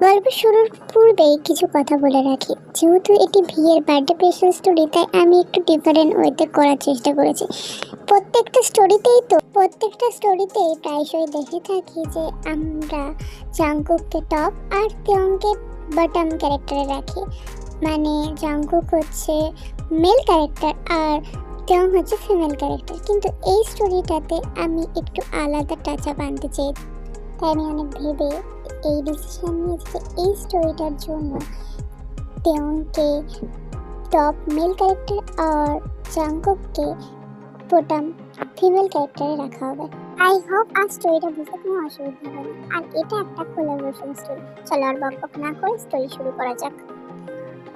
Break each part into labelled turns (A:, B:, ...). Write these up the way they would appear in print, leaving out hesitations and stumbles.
A: গল্প শুরুর পূর্বেই কিছু কথা বলে রাখি, যেহেতু এটি ভিয়ের বার্থডে স্পেশাল স্টোরি, তাই আমি একটু ডিফারেন্ট ওয়েতে করার চেষ্টা করেছি। প্রত্যেকটা স্টোরিতেই প্রায়শই দেখে থাকি যে আমরা জাংকুককে টপ আর তেয়ংকে বটম ক্যারেক্টারে রাখি। মানে জাংকুক হচ্ছে মেল ক্যারেক্টার আর তেয়ং হচ্ছে ফিমেল ক্যারেক্টার, কিন্তু এই স্টোরিটাতে আমি একটু আলাদা টাচ আপ আনতে চাই। তাই আমি অনেক ভেবে এই ডিসিশন নিয়েছি যে এই স্টোরিটার জন্য তেয়ংকে টপ মেল ক্যারেক্টার আর জাংকুককে বটম ফিমেল ক্যারেক্টারে রাখা হবে। আই হোপ আর স্টোরিটা বুঝতে কোনো অসুবিধা হবে না। আর এটা একটা কোলাবোরেশন স্টোরি। চলো আর বকবক না করে স্টোরি শুরু করা যাক।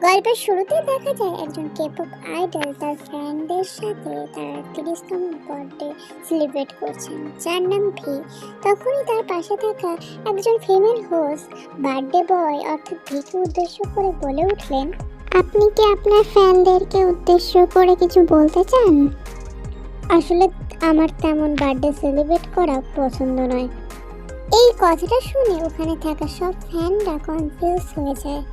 A: গল্পের শুরুতেই দেখা যায় একজন কেপপ আইডল তার ফ্যানদের সাথে তার 30তম বার্থডে সেলিব্রেট করছেন, যার নাম ভি। তখনই তার পাশে থাকা একজন ফিমেল হোস্ট বার্থডে বয় অর্থাৎ ভিকে উদ্দেশ্য করে বলে উঠলেন, আপনি কি আপনার ফ্যানদেরকে উদ্দেশ্য করে কিছু বলতে চান? আসলে আমার তেমন বার্থডে সেলিব্রেট করা পছন্দ নয়। এই কথাটা শুনে ওখানে থাকা সব ফ্যানরা কনফিউজ হয়ে যায়।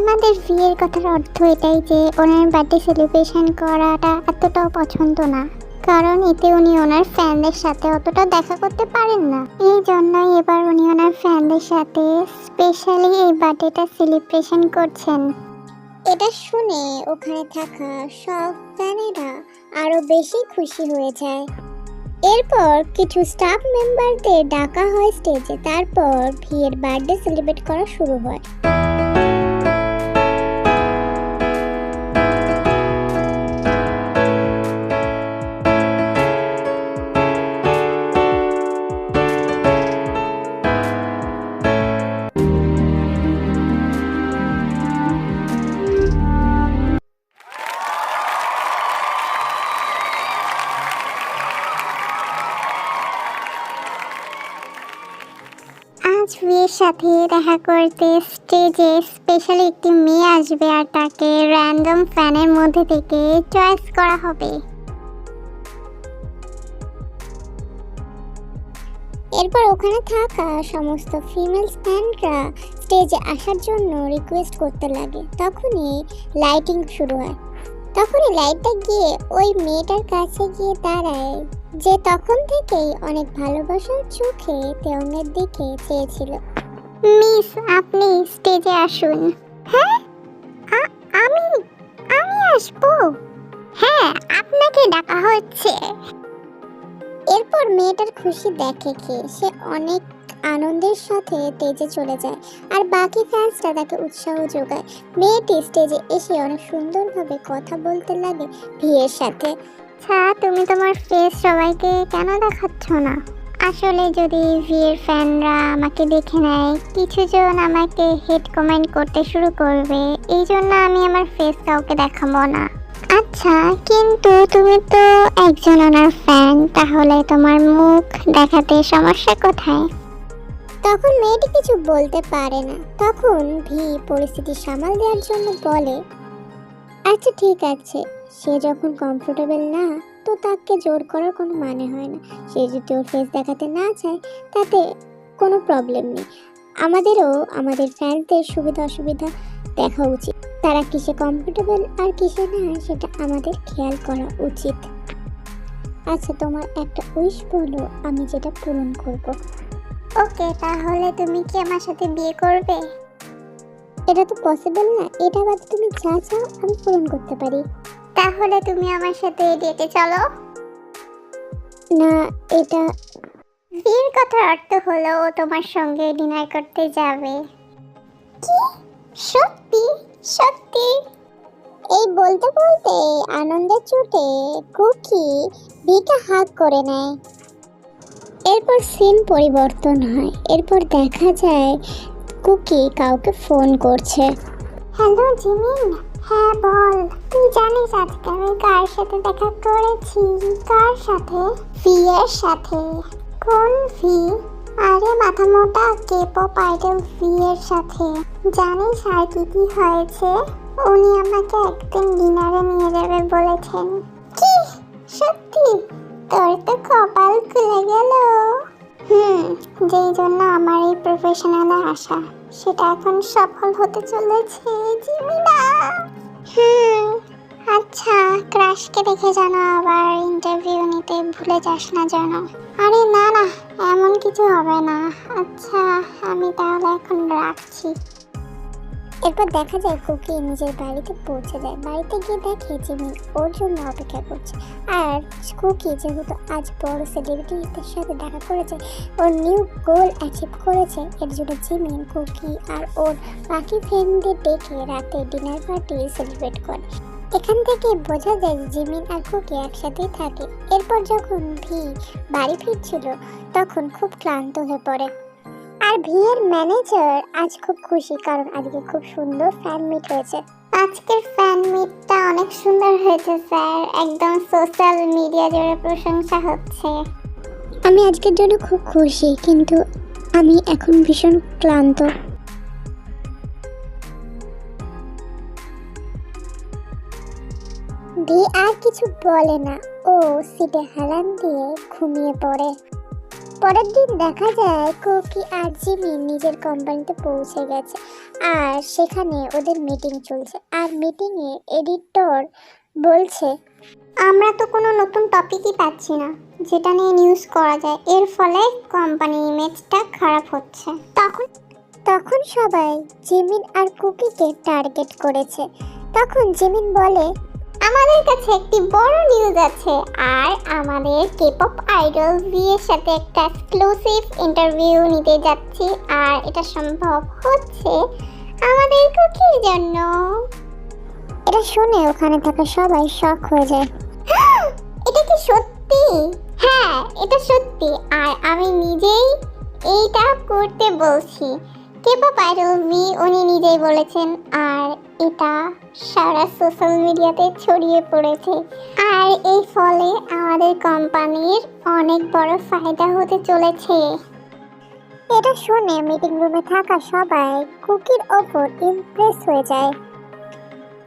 A: আমাদের বিয়ের কথার অর্থ এটাই যে ওনার বার্থডে সেলিব্রেশন করাটা এতটাও পছন্দ না, কারণ এতে উনি ওনার ফ্যানদের সাথে অতটা দেখা করতে পারেন না। এই জন্যই এবার উনি ওনার ফ্যানদের সাথে স্পেশালি এই বার্থডেটা সেলিব্রেশন করছেন। এটা শুনে ওখানে থাকা সব ফ্যানেরা আরো বেশি খুশি হয়ে যায়। এরপর কিছু স্টাফ মেম্বারদের ডাকা হয় স্টেজে, তারপর বিয়ের বার্থডে সেলিব্রেট করা শুরু হয়। আজ বিয়ের সাথে দেখা করতে স্টেজে স্পেশালি একটি মেয়ে আসবে আর তাকে র্যান্ডম ফ্যানের মধ্যে থেকে চয়েস করা হবে। এরপর ওখানে থাকা সমস্ত ফিমেল ফ্যানরা স্টেজে আসার জন্য রিকোয়েস্ট করতে লাগে। তখনই লাইটিং শুরু হয়। তখনই লাইটটা গিয়ে ওই মেয়েটার কাছে গিয়ে দাঁড়ায়, যে তখন থেকেই অনেক ভালোবাসার চোখে তেয়ংয়ের দিকে চেয়েছিল। মিস, আপনি স্টেজে আসুন। হ্যাঁ, আমি আসবো? হ্যাঁ, আপনাকে ডাকা হচ্ছে। এরপর মেয়েটার খুশি দেখে কি সে অনেক আনন্দের সাথে স্টেজে চলে যায় আর বাকি ফ্যান্সরা তাকে উৎসাহ যোগায়। মেয়েটি স্টেজে এসে অনেক সুন্দরভাবে কথা বলতে লাগে ভিয়ের সাথে। আচ্ছা, তুমি তোমার ফেস সবাইকে কেন দেখাচ্ছ না? আসলে যদি ভিয়ের ফ্যানরা আমাকে দেখে নেয়, কিছুজন আমাকে হেট কমেন্ট করতে শুরু করবে, এই জন্য আমি আমার ফেস কাউকে দেখাবো না। আচ্ছা, কিন্তু তুমি তো একজন ওনার ফ্যান, তাহলে তোমার মুখ দেখাতে সমস্যা কোথায়? তখন মেয়েটি কিছু বলতে পারে না। তখন ভি পরিস্থিতি সামাল দেওয়ার জন্য বলে, আচ্ছা ঠিক আছে, সে যখন কমফোর্টেবল না, তো তাকে জোর করার কোনো মানে হয় না। সে যদি ওর ফেস দেখাতে না চায় তাতে কোনো প্রবলেম নেই। আমাদেরও আমাদের ফ্যানদের সুবিধা অসুবিধা দেখা উচিত। তারা কিসে কমফোর্টেবল আর কিসে না সেটা আমাদের খেয়াল করা উচিত। আচ্ছা, তোমার একটা উইশ বলো, আমি যেটা পূরণ করব। ওকে, তাহলে তুমি কি আমার সাথে বিয়ে করবে? এটা তো পসিবল না, এটা বাদে তুমি যা চাও আমি পূরণ করতে পারি। তাহলে তুমি আমার সাথে ডেটে চলো। না, এটা বিয়ের কথার অর্থ হলো ও তোমার সঙ্গে ডিনার করতে যাবে। কি? সত্যি সত্যি। এই বলতে বলতে আনন্দের চোটে কুকি ভিকে হাত করে নেয়। এরপর সিন পরিবর্তন হয়। এরপর দেখা যায় কুকি কাউকে ফোন করছে। হ্যালো জিমিন, হ্যাঁ বল। তুই জানিস আজকে আমি কার সাথে দেখা করেছি? কার সাথে? ভি এর সাথে। কোন ভি? আরে মাথা মোটা কে-পপ আইডল ভি এর সাথে। জানিস আর কি কি হয়েছে? উনি আমাকে একদিন ডিনারে নিয়ে যাবে বলেছেন। কি সত্যি? তোর তো কপাল খুলে গেল। যেই জন্য আমার এই প্রফেশনালে আসা সেটা এখন সফল হতে চলেছে জিমিনা। আচ্ছা, ক্রাশকে দেখে যেন আবার ইন্টারভিউ নিতে ভুলে যাস না যেন। আরে না না, এমন কিছু হবে না। আচ্ছা আমি তাহলে এখন রাখছি। এরপর দেখা যায় কুকি নিজের বাড়িতে পৌঁছে যায়। বাড়িতে গিয়ে দেখে জিমিন ওর জন্য অপেক্ষা করছে। আর কুকি যেহেতু আজ বড় সেলিব্রিটিদের সাথে দেখা করেছে, ওর নিউ গোল অ্যাচিভ করেছে, এর জন্য জিমিন কুকি আর ওর বাকি ফ্রেন্ডদের ডেকে রাতে ডিনার পার্টি সেলিব্রেট করে। এখান থেকে বোঝা যায় জিমিন আর কুকি একসাথেই থাকে। এরপর যখন ভি বাড়ি ফিরছিল তখন খুব ক্লান্ত হয়ে পড়ে। আর ভি এর ম্যানেজার আজ খুব খুশি, কারণ আজকে খুব সুন্দর ফ্যান মিট হয়েছে। আজকের ফ্যান মিটটা অনেক সুন্দর হয়েছে স্যার, একদম সোশ্যাল মিডিয়া জুড়ে প্রশংসা হচ্ছে। আমি আজকের জন্য খুব খুশি, কিন্তু আমি এখন ভীষণ ক্লান্ত। ভি আর কিছু বলে না, ও সিটে হেলান দিয়ে ঘুমিয়ে পড়ে। পরের দিন দেখা যায় কুকি আর জিমিন নিজের কোম্পানিতে পৌঁছে গেছে, আর সেখানে ওদের মিটিং চলছে। আর মিটিংয়ে এডিটর বলছে, আমরা তো কোনো নতুন টপিকই পাচ্ছি না যেটা নিয়ে নিউজ করা যায়, এর ফলে কোম্পানির ইমেজটা খারাপ হচ্ছে। তখন সবাই জিমিন আর কুকিকে টার্গেট করেছে। তখন জিমিন বলে, আমাদের কাছে একটি বড় নিউজ আছে, আর আমাদের কে-পপ আইডল ভি এর সাথে একটা এক্সক্লুসিভ ইন্টারভিউ নিতে যাচ্ছি, আর এটা সম্ভব হচ্ছে আমাদের কুকির জন্য। এটা শুনে ওখানে থাকা সবাই শক হয়ে যায়। এটা কি সত্যি? হ্যাঁ এটা সত্যি, আর আমি নিজেই এইটা করতে বলছি। কে-পপ আইডল ভি উনি নিজেই বলেছেন, আর এটা সারা সোশ্যাল মিডিয়াতে ছড়িয়ে পড়েছে, আর এই ফলে আমাদের কোম্পানির অনেক বড় ফায়দা হতে চলেছে। এটা শুনে মিটিং রুমে থাকা সবাই কুকির ওপর ইমপ্রেস হয়ে যায়।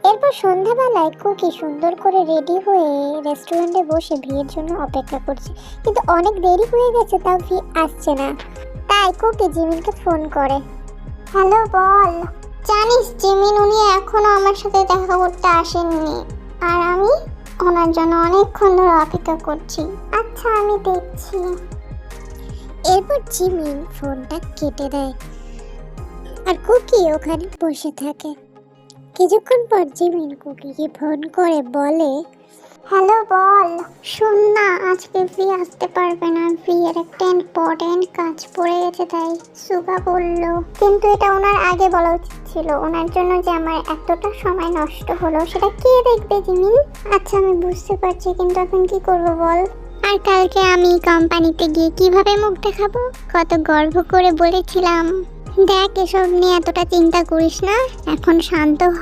A: এরপর সন্ধ্যাবেলায় কুকি সুন্দর করে রেডি হয়ে রেস্টুরেন্টে বসে ভিয়ের জন্য অপেক্ষা করছে, কিন্তু অনেক দেরি হয়ে গেছে, তাও ভি আসছে না। তাই কুকি জিমিনকে ফোন করে। হ্যালো বল। জানিস জিমিন উনি এখনো আমার সাথে দেখা করতে আসেননি, আর আমি ওনার জন্য অনেকক্ষণ ধরে অপেক্ষা করছি। আচ্ছা আমি দেখছি। এরপর জিমিন ফোনটা কেটে দেয়, আর কুকি ওখানে বসে থাকে। কিছুক্ষণ পর জিমিন কুকিকে ফোন করে বলে, হ্যালো বল। শোন না, আজকে ভি আসতে পারবে না, ভি এর একটা ইম্পর্টেন্ট কাজ পড়ে গেছে, তাই সুগা বললো। কিন্তু এটা ওনার আগে বলা উচিত ছিল, ওনার জন্য যে আমার এতটা সময় নষ্ট হলো সেটা কে দেখবে জিমিন? আচ্ছা আমি বুঝতে পারছি, কিন্তু এখন কি করবো বল? আর কালকে আমি কোম্পানিতে গিয়ে কিভাবে মুখ দেখাবো? কত গর্ব করে বলেছিলাম। দেখ এসব নিয়ে এতটা চিন্তা করিস না, এখন শান্ত হ,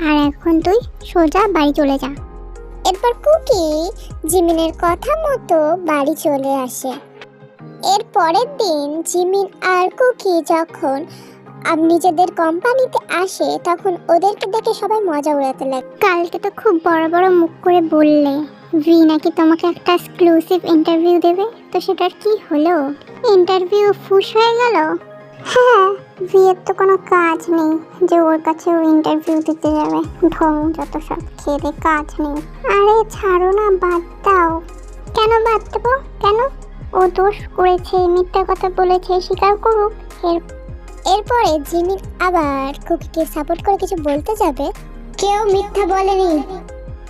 A: আর এখন তুই সোজা বাড়ি চলে যা। এরপর কুকি জিমিনের কথা মতো বাড়ি চলে আসে। এর পরের দিন জিমিন আর কুকি যখন নিজেদের কোম্পানিতে আসে তখন ওদেরকে দেখে সবাই মজা উড়াতে লাগে। কালকে তো খুব বড় বড় মুখ করে বললে ভি নাকি তোমাকে একটা এক্সক্লুসিভ ইন্টারভিউ দেবে, তো সেটার কি হলো? ইন্টারভিউ ফুস হয়ে গেল? হ্যাঁ, ভি এর তো কোনো কাজ নেই যে ওর কাছে ও ইন্টারভিউ দিতে যাবে। ঢং যত সব, খেয়ে কাজ নেই। আরে ছাড়ো না, বাদ দাও। কেন বাদ দেবো? কেন? ও দোষ করেছে, মিথ্যা কথা বলেছে, স্বীকার করুক। এরপরে জিমিন আবার কুকিকে সাপোর্ট করে কিছু বলতে যাবে, কেউ মিথ্যা বলেনি।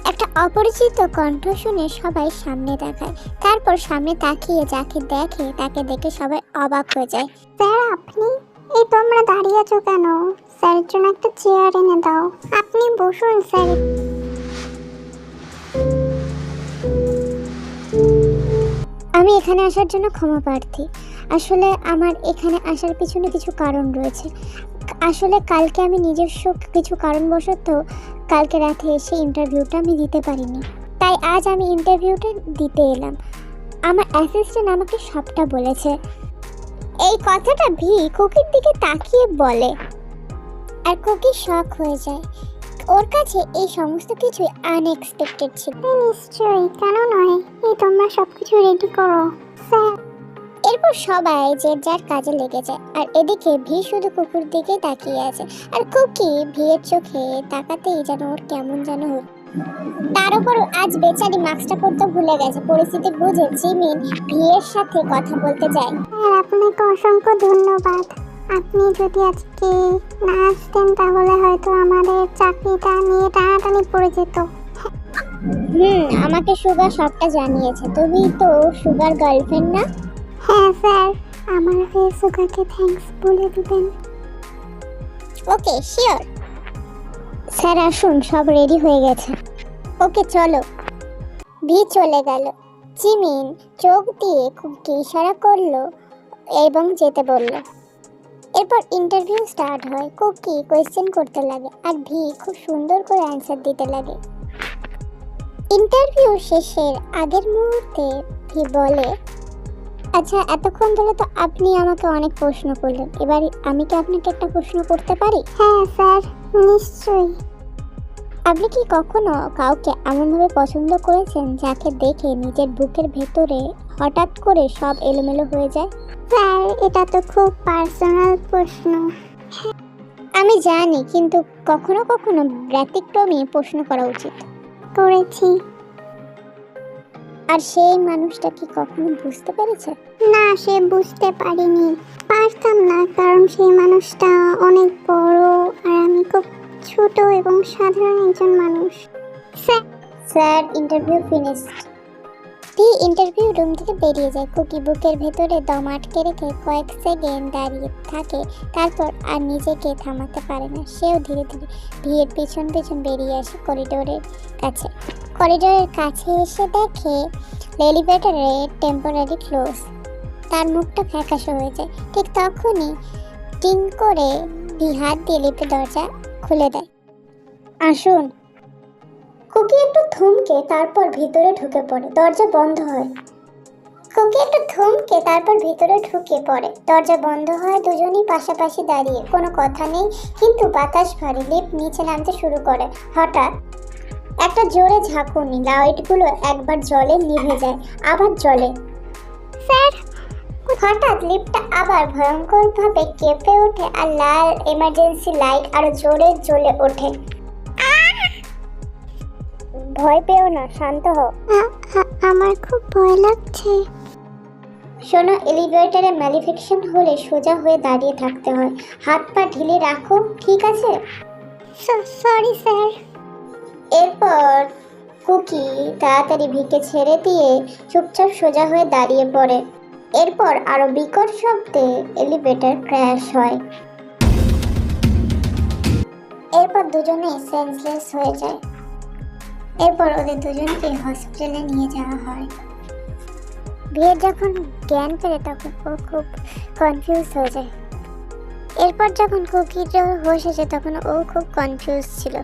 A: একটা অপরিচিত কণ্ঠ শুনে সবাই সামনে তাকায়। তারপর সামনে তাকিয়ে যাকে দেখে তাকে দেখে সবাই অবাক হয়ে যায়। স্যার আপনি? এই তোমরা দাঁড়িয়ে আছো কেন? স্যারের জন্য একটা চেয়ার এনে দাও। আপনি বসুন স্যার। আমি এখানে আসার জন্য ক্ষমা প্রার্থী। আসলে আমার এখানে আসার পিছনে কিছু কারণ রয়েছে। আসলে কালকে আমি নিজস্ব কিছু কারণবশত কালকে রাতে এসে ইন্টারভিউটা আমি দিতে পারিনি, তাই আজ আমি ইন্টারভিউটা দিতে এলাম। আমার অ্যাসিস্ট্যান্ট আমাকে সবটা বলেছে। এই কথাটা ভি কুকির দিকে তাকিয়ে বলে, আর কুকি শক হয়ে যায়। ওর কাছে এই সমস্ত কিছুই আনএক্সপেক্টেড ছিল। নিশ্চয়ই, কেন নয়। এই তোমরা সবকিছু রেডি করো স্যার। এরপর সবাই যে যার কাজে লেগে যায়, আর এদিকে ভি শুধু কুকুর দিকে তাকিয়ে আছে। আর কুকি ভিয়ের চোখে তাকাতেই যেন ওর কেমন যেন হল। তার উপর আজ বেচারি মাস্কটা পরতে ভুলে গেছে। পরিস্থিতি বুঝে জিমিন ভিয়ের সাথে কথা বলতে যায়। স্যার আপনাকে অসংখ্য ধন্যবাদ। আপনি যদি আজকে না আসতেন তাহলে হয়তো আমাদের চাকরিটা নিয়ে টানাটানি পড়ে যেত। আমাকে সুগার সবটা জানিয়েছে। তুমি তো সুগার গার্লফ্রেন্ড না? হ্যাঁ স্যার, আমার হয়ে সুগারকে থ্যাঙ্কস বলে দিবেন। Okay sure. স্যার আসুন, সব রেডি হয়ে গেছে। ওকে চলো। ভি চলে গেল। জিমিন চোখ দিয়ে কুকি ইশারা করলো এবং যেতে বলল। এরপর ইন্টারভিউ স্টার্ট হয়। কুকি কোয়েশ্চেন করতে লাগে আর ভি খুব সুন্দর করে অ্যান্সার দিতে লাগে। ইন্টারভিউ শেষের আগের মুহূর্তে ভি বলে, আচ্ছা এতক্ষণ ধরে তো আপনি আমাকে অনেক প্রশ্ন করলেন, এবার আমি কি আপনাকে একটা প্রশ্ন করতে পারি? হ্যাঁ স্যার, নিশ্চয়ই। আপনি কি কখনো কাউকে এমনভাবে পছন্দ করেছেন যাকে দেখে নিজের বুকের ভেতরে হঠাৎ করে সব এলোমেলো হয়ে যায়? স্যার এটা তো খুব পার্সোনাল প্রশ্ন। আমি জানি, কিন্তু কখনো কখনো ব্যতিক্রমী প্রশ্ন করা উচিত। করেছি। আর সেই মানুষটা কি কখনো বুঝতে পেরেছে? না, সে বুঝতে পারেনি। পারতাম না, কারণ সেই মানুষটা অনেক বড় আর আমি খুব ছোট এবং সাধারণ একজন মানুষ। Sir interview finished. V interview room থেকে বেরিয়ে যায়। কুকি বুকের ভেতরে দম আটকে রেখে কয়েক সেকেন্ড দাঁড়িয়ে থাকে, তারপর আর নিজেকে থামাতে পারে না। সেও ধীরে ধীরে ভিয়ের পিছন পিছন বেরিয়ে আসে করিডোরের কাছে। করিডোরের কাছে এসে দেখে এলিভেটরে টেম্পোরারি ক্লোজ। তার মুখটা ফ্যাকাশে হয়ে যায়। ঠিক তখনই টিং করে ভি হাত দিয়ে লিফটের দরজা খুলে দেয়। আসুন। কুকি একটু থমকে তারপর ভিতরে ঢুকে পড়ে। দরজা বন্ধ হয়। দরজা বন্ধ হয়। দুজনেই পাশাপাশি দাঁড়িয়ে, কোনো কথা নেই, কিন্তু বাতাস ভারী। লিফট নিচে নামতে শুরু করে। হঠাৎ একটা জোরে ঝাঁকুনি। লাইটগুলো একবার জ্বলে, নিভে যায়, আবার জ্বলে। স্যার হঠাৎ লিফটটা আবার ভয়ঙ্করভাবে কেঁপে ওঠে আর লাল এমার্জেন্সি লাইট আরো জোরে জ্বলে ওঠে। ভয় পেও না, শান্ত হও। আমার খুব ভয় লাগছে। শোনো, এলিভেটরে ম্যালিফিকেশন হলে সোজা হয়ে দাঁড়িয়ে থাকতে হয়। হাত পা ঢিলে রাখো, ঠিক আছে? Sorry sir. এরপর কুকি তাড়াতাড়ি ভিকে ছেড়ে দিয়ে চুপচাপ সোজা হয়ে দাঁড়িয়ে পড়ে। এরপর আরো বিকট শব্দে এলিভেটর ক্র্যাশ হয়। এরপর দুজনে সেন্সলেস হয়ে যায়। এরপর ওদের দুজনকে হসপিটালে নিয়ে যাওয়া হয়। ভিয়ের যখন জ্ঞান ফেরে তখন ও খুব কনফিউজ হয়ে যায়। এরপর যখন কুকির হোশ আসে তখন ও খুব কনফিউজ ছিল।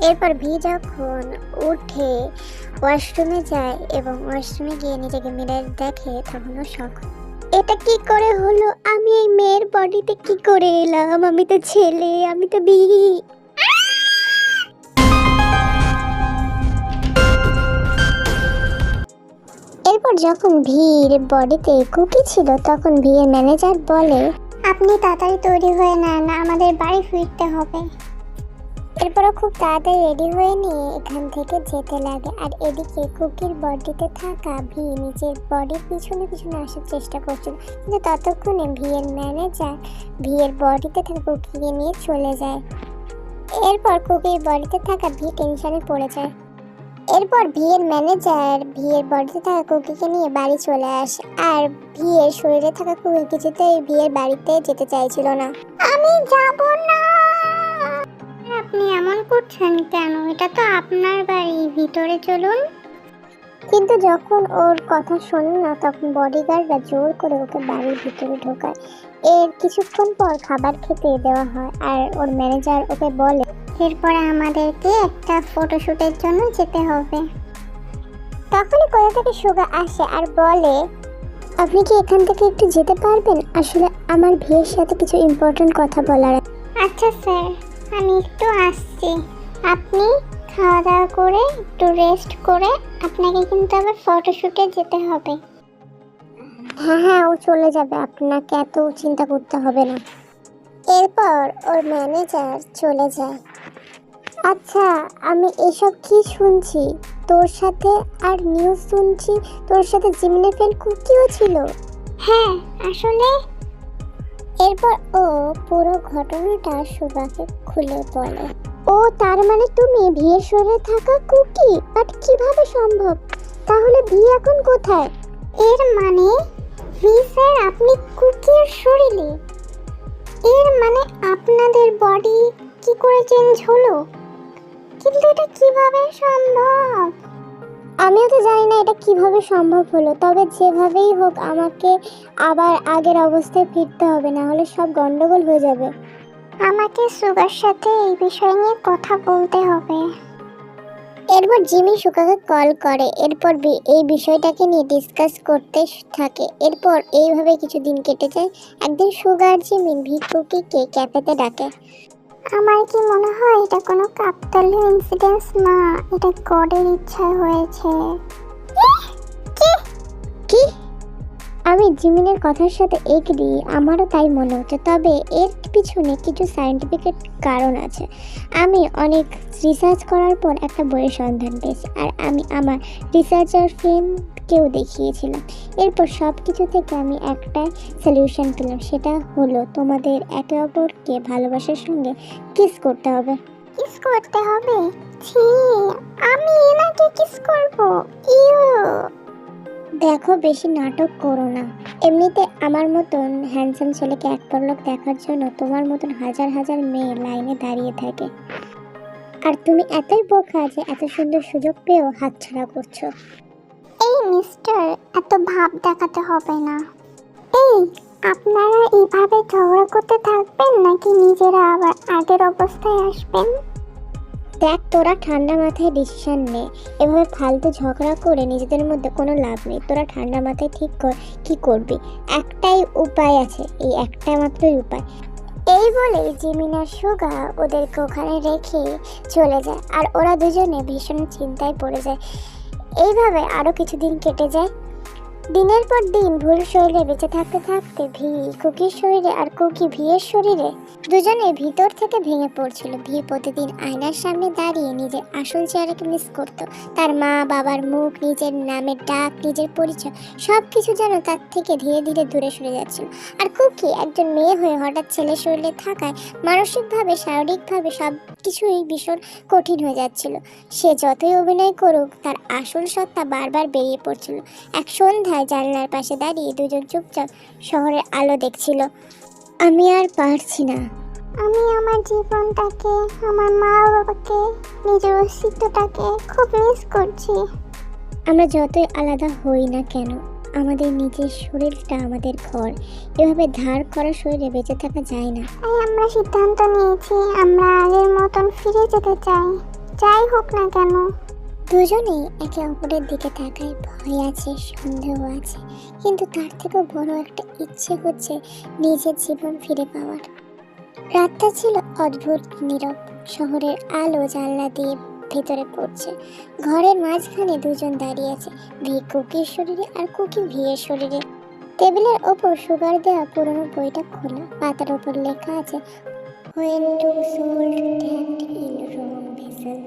A: এরপর ভি যখন উঠে ওয়াশরুমে যায় এবং ওয়াশরুমে গিয়ে নিজেকে মিরর দেখে তখন ও শক। এটা কি করে হলো? আমি এই মেয়ের বডিতে কি করে এলাম? আমি তো ছেলে, আমি তো ভি। এরপর যখন ভির বডিতে কুকি ছিল তখন ভিয়ের ম্যানেজার বলে, আপনি তাড়াতাড়ি তৈরি হয়ে নেন, আমাদের বাড়ি ফিরতে হবে। এরপরও খুব তাড়াতাড়ি রেডি হয়ে নিয়ে এখান থেকে যেতে লাগে। আর এদিকে কুকির বডিতে থাকা ভি নিজের বডির পিছনে পিছনে আসার চেষ্টা করছিল, কিন্তু ততক্ষণে ভিয়ের ম্যানেজার ভিয়ের বডিতে থাকা কুকিকে নিয়ে চলে যায়। এরপর কুকির বডিতে থাকা ভি টেনশনে পড়ে যায়। এরপর ভিয়ের ম্যানেজার ভিয়ের বডিতে থাকা কুকিকে নিয়ে বাড়ি চলে আসে। আর ভিয়ের শরীরে থাকা কুকি কিছুতেই ভিয়ের বাড়িতে যেতে চাইছিল না। আমি যাব না।
B: করছেন কেন? এটা তো আপনার বাড়ি, ভিতরে চলুন।
A: কিন্তু যখন ওর কথা শোনে না তখন বডিগার্ডরা জোর করে ওকে বাড়ির ভিতরে ঢোকায়। এর কিছুক্ষণ পর খাবার খেতে দেওয়া হয় আর ওর ম্যানেজার ওকে বলে
B: এরপরে আমাদেরকে একটা ফটোশুটের জন্য যেতে হবে।
A: তখনই কোথা থেকে সুগা আসে আর বলে, আপনি কি এখান থেকে একটু যেতে পারবেন? আসলে আমার ভাইয়ের সাথে কিছু ইম্পর্টেন্ট কথা বলার আছে।
B: আচ্ছা স্যার, আমি একটু আসছি। আপনি খাওয়া দাওয়া করে একটু রেস্ট করে আপনাকে কিন্তু আবার ফটোশুটে যেতে হবে।
A: হ্যাঁ হ্যাঁ, ও চলে যাবে, আপনাকে এত চিন্তা করতে হবে না। এরপর ওর ম্যানেজার চলে যায়। আচ্ছা, আমি এসব কি শুনছি? তোর সাথে আর নিউজ শুনছি তোর সাথে জিমিনের ফ্রেন্ড কুকিও ছিল।
B: হ্যাঁ, আসলে
A: এরপর ও পুরো ঘটনাটা সুগাকে খুলে বলে। ও তার মানে তুমি ভিয়ের শরীরে থাকা কুকি? বাট কিভাবে সম্ভব? তাহলে ভি এখন কোথায়?
B: এর মানে ভি স্যার আপনি কুকির শরীরে, এর মানে আপনাদের বডি কি করে চেঞ্জ হলো? কিন্তু এটা কিভাবে সম্ভব?
A: আমিও তো জানি না এটা কিভাবে সম্ভব হলো, তবে যেভাবেই হোক আমাকে আবার আগের অবস্থায় ফিরতে হবে, না হলে সব গন্ডগোল হয়ে যাবে।
B: আমাকে সুগার সাথে এই বিষয় নিয়ে কথা বলতে হবে।
A: এরপর জিমি সুগাকে কল করে। এরপর এই বিষয়টাকে নিয়ে ডিসকাস করতে থাকে। এরপর এইভাবে কিছুদিন কেটে যায়। একদিন সুগার জিমি কুকিকে ক্যাফেতে ডাকে।
B: আমার কি মনে হয় এটা কোনো কাকতালীয় ইনসিডেন্স না, এটা গডের ইচ্ছায় হয়েছে।
A: কি? আমি জিমিনের কথার সাথে এগ্রি, আমারও তাই মনে হচ্ছে, তবে এর পিছনে কিছু সায়েন্টিফিক কারণ আছে। আমি অনেক রিসার্চ করার পর একটা বইয়ের সন্ধান পেয়েছি আর আমি আমার রিসার্চার ফ্রেন্ডকেও দেখিয়েছিলাম। এরপর সব কিছু থেকে আমি একটাই সলিউশন পেলাম, সেটা হলো তোমাদের একে অপরকে ভালোবাসার সঙ্গে কিস করতে হবে।
B: কিস করতে হবে? ছি, আমি এনাকে কিস করব? ইউ।
A: দেখো, বেশি নাটক করো না। এমনিতে আমার মতন হ্যান্ডসাম ছেলেকে এক পলক দেখার জন্য তোমার মতন হাজার হাজার মেয়ে লাইনে দাঁড়িয়ে থাকে, আর তুমি এতই বোকা যে এত সুন্দর সুযোগ পেয়েও হাতছাড়া করছো।
B: এই মিস্টার, এত ভাব দেখাতে হবে না। এই, আপনারা এইভাবে ঝগড়া করতে থাকবেন নাকি নিজেরা আবার আগের অবস্থায় আসবেন?
A: দেখ, তোরা ঠান্ডা মাথায় ডিসিশন নে। এভাবে ফালতু ঝগড়া করে নিজেদের মধ্যে কোনো লাভ নেই। তোরা ঠান্ডা মাথায় ঠিক কর কি করবি। একটাই উপায় আছে, এই একটা মাত্রই উপায়। এই বলে জিমিনার সুগা ওদেরকে ওখানে রেখে চলে যায় আর ওরা দুজনে ভীষণ চিন্তায় পড়ে যায়। এইভাবে আরও কিছুদিন কেটে যায়। দিনের পর দিন ভুল শরীরে বেঁচে থাকতে থাকতে ভি কুকির শরীরে আর কুকি ভিয়ের শরীরে দুজনে ভিতর থেকে ভেঙে পড়ছিল। ভি প্রতিদিন আয়নার সামনে দাঁড়িয়ে নিজের আসল চেহারাকে মিস করতো। তার মা বাবার মুখ, নিজের নামের ডাক, নিজের পরিচয় সব কিছু যেন তার থেকে ধীরে ধীরে দূরে সরে যাচ্ছিল। আর কুকি একজন মেয়ে হয়ে হঠাৎ ছেলের শরীরে থাকায় মানসিকভাবে শারীরিকভাবে সব কিছুই ভীষণ কঠিন হয়ে যাচ্ছিল। সে যতই অভিনয় করুক তার আসল সত্তা বারবার বেরিয়ে পড়ছিল। এক সন্ধ্যায় জানলার পাশে দাঁড়িয়ে দুজন চুপচাপ শহরের আলো দেখছিল। আমি আর পারছি না।
B: আমি আমার জীবনটাকে, আমার মা বাবাকে, নিজের অস্তিত্বটাকে খুব মিস করছি।
A: আমরা যতই আলাদা হই না কেন, আমাদের নিজের শরীরটা আমাদের ঘর। এভাবে ধার করা শরীরে বেঁচে থাকা যায় না।
B: তাই আমরা সিদ্ধান্ত নিয়েছি আমরা আগের মতন ফিরে যেতে চাই, যাই হোক না কেন।
A: দুজনেই একে অপরের দিকে তাকায়। ভয় আছে, সন্দেহ আছে, কিন্তু তার থেকেও বড় একটা ইচ্ছে হচ্ছে নিজের জীবন ফিরে পাওয়ার। রাতটা ছিল অদ্ভুত নীরব। শহরের আলো জানলা দিয়ে ভেতরে পড়ছে। ঘরের মাঝখানে দুজন দাঁড়িয়ে আছে, ভি কুকির শরীরে আর কুকি ভিয়ের শরীরে। টেবিলের ওপর সুগার দেওয়া পুরনো বইটা খোলা। পাতার ওপর লেখা আছে, When two souls tapped in wrong vessel,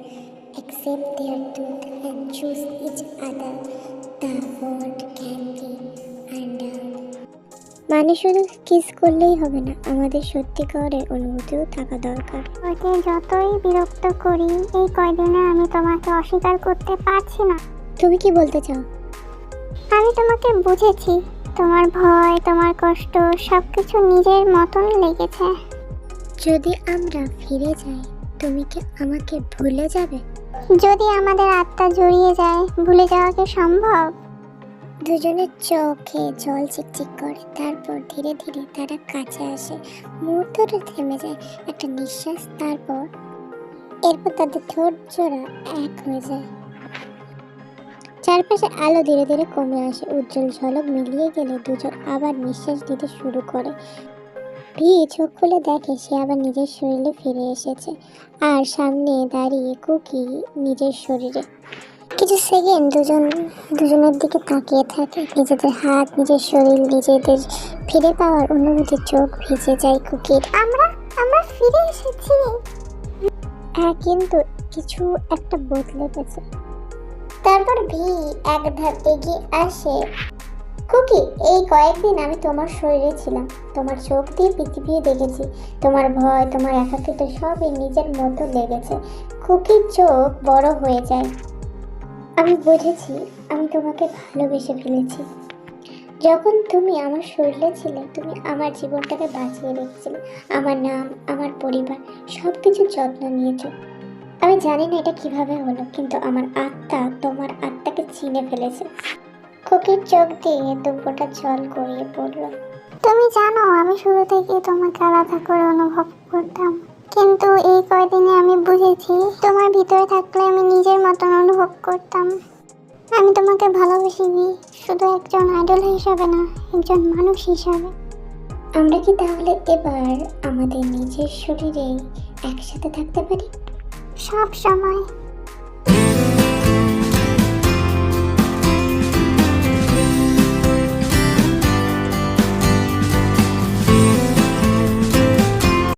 A: accept their truth and choose each other, the world can be undone. মানে শুধু কিস করলেই হবে না, আমাদের সত্যিকারের অনুভূতিও থাকা দরকার।
B: ওকে যতই বিরক্ত করি, এই কয়দিনে আমি তোমাকে অস্বীকার করতে পারছি না।
A: তুমি কি বলতে চাও?
B: আমি তোমাকে বুঝেছি। তোমার ভয়, তোমার কষ্ট সবকিছু নিজের মতন লেগেছে।
A: যদি আমরা ফিরে যাই তুমি কি আমাকে ভুলে যাবে?
B: যদি আমাদের আত্মা জড়িয়ে যায়, ভুলে যাওয়া কি সম্ভব?
A: দুজনের চোখে জল চিকচিক করে, তারপর ধীরে ধীরে তারা কাছে আসে। মুহূর্তটা থেমে যায়, একটা নিঃশ্বাস, এরপর তাদের ঠোঁট জোড়া এক হয়ে যায়। চারপাশে আলো ধীরে ধীরে কমে আসে, উজ্জ্বল ঝলক মিলিয়ে গেলে দুজন আবার নিঃশ্বাস নিতে শুরু করে। ভি চোখ খুলে দেখে সে আবার নিজের শরীরে ফিরে এসেছে, আর সামনে দাঁড়িয়ে কুকি নিজের শরীরে। কিছু সেকেন্ড দুজনের দিকে তাকিয়ে থাকে, নিজেদের হাত, নিজের শরীর, নিজেদের ফিরে পাওয়ার অনুভূতি। চোখ ভিজে যায় কুকির।
B: আমরা ফিরে এসেছি।
A: হ্যাঁ, কিন্তু কিছু একটা বদলে গেছে। তারপর ভি এক ধাপ এগিয়ে আসে। কুকি, এই কয়েকদিন আমি তোমার শরীরে ছিলাম, তোমার চোখ দিয়ে পৃথিবী দেখেছি, তোমার ভয়, তোমার একাকিত্ব সবই নিজের মতো লেগেছে। কুকির চোখ বড় হয়ে যায়। আমি বুঝেছি, আমি তোমাকে ভালোবেসে ফেলেছি। যখন তুমি আমার শরীরে ছিলে, তুমি আমার জীবনটাকে বাঁচিয়ে রেখেছিলে। আমার নাম, আমার পরিবার, সব কিছুর যত্ন নিয়েছো। আমি জানি না এটা কিভাবে হলো, কিন্তু আমার আত্মা তোমার আত্মাকে চিনে ফেলেছে। কুকির চোখ দিয়ে দুপুরটা জল গড়িয়ে পড়ল।
B: তুমি জানো, আমি শুরু থেকে তোমাকে আলাদা করে অনুভব করতাম, কিন্তু এই কয়দিনে আমি বুঝেছি তোমার ভিতরে থাকলে আমি নিজের মতন অনুভব করতাম। আমি তোমাকে ভালোবেসে শুধু একজন আইডল হিসাবে না, একজন মানুষ হিসাবে।
A: আমরা কি তাহলে এবার আমাদের নিজের শরীরে একসাথে থাকতে পারি?
B: সব সময়।